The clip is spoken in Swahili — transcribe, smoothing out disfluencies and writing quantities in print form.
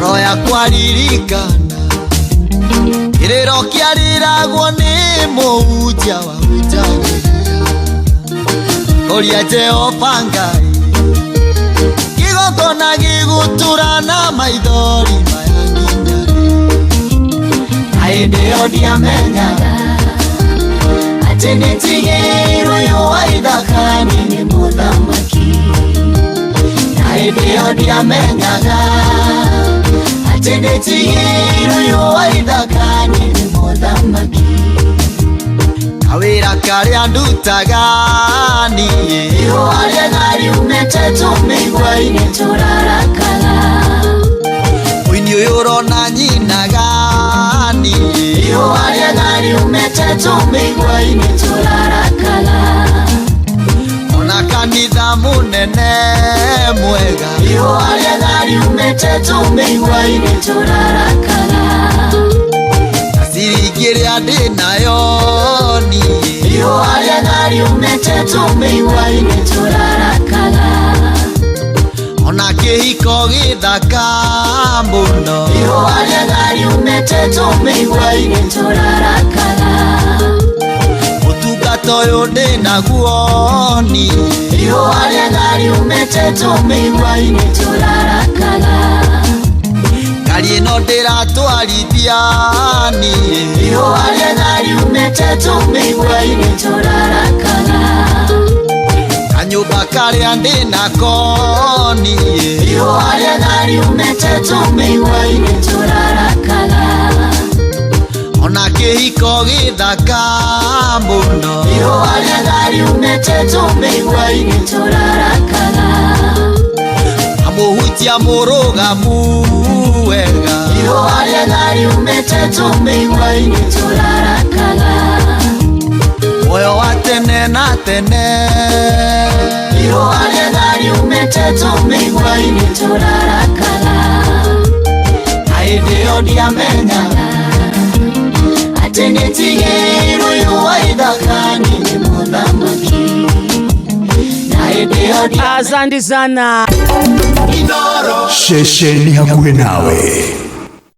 ngoro yakwa ririkana kiriro kiariragwo ni muhunjia wa hunjagĩria koria Jehova Ngai gigokona giguturana maithori maya nginya hĩndĩ ĩyo ndiamenyaga atĩ nĩntigĩirwo ũyũ wa ithaka-inĩ nĩ mũthamaki. Hĩndĩ ĩyo ndiamenyaga atĩ nĩntigĩirwo ũyũ wa ithaka-inĩ nĩ mũthamaki. Kawĩra karĩa ndutaga niĩ ihũa rĩega riumĩte tũmĩigua-inĩ tũrarakaga. Mũini ũyũ ũrona nyinaga niĩ ihũa rĩega riumĩte tũmĩigua-inĩ tũrarakaga. Ona kanitha mũnene mwega ihũa rĩega riumĩte tũmĩigua-inĩ tũrarakaga. Ciringi ĩrĩa ndĩnayo niĩ ihũa rĩega riumĩte tũmĩigua-inĩ tũrarakaga. Ona kĩhiko gĩthaka mũno ihũa rĩega riumĩte tũmĩigua-inĩ tũrarakaga. Ũtungata ũyũ ndĩnaguo niĩ ihũa rĩega riumĩte tũmĩigua-inĩ tũrarakaga. Ngari ĩno ndĩratwarithia niĩ ihũa rĩega riumĩte tũmĩigua-inĩ tũrarakaga. Kanyũmba karĩa ndĩnako niĩ ihũa rĩega riumĩte tũmĩigua-inĩ tũrarakaga. Ona kĩhiko gĩthaka mũno ihũa rĩega riumĩte tũmĩigua-inĩ tũrarakaga. Mũhunjia mũrũgamu wega ihũa rĩega riumĩte tũmĩigua-inĩ tũrarakaga. Muoyo wa tene na tene ihũa rĩega riumĩte tũmĩigua-inĩ tũrarakaga. Hĩndĩ ĩyo ndiamenyaga atĩ nĩntigĩirwo ũyũ wa ithaka-inĩ nĩ mũthamaki. Asante sana. Shesheni hakuwe nawe.